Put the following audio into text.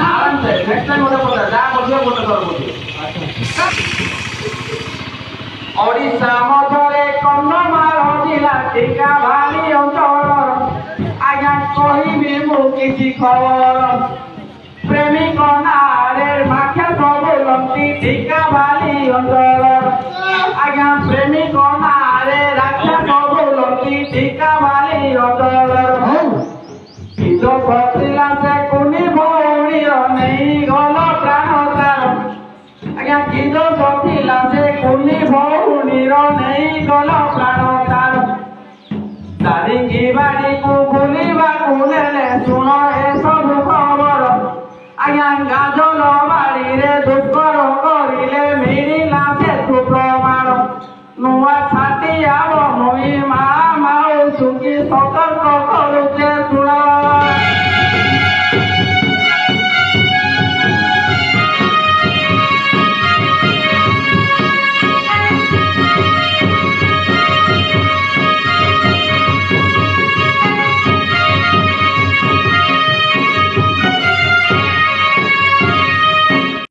ଆରାମସେ next time ଗୋଟେ କଥା ଯାହା ବୁଝିବ ଗୋଟେ ଥର ବୁଝିବ। ଓଡ଼ିଶା ମଧ୍ୟରେ କନ୍ଧମାଳ ଜିଲ୍ଲା ଟିକାଭାଲି ଅଞ୍ଚଳ ଆଜ୍ଞା କହିବି ମୁଁ କିଛି ଖବର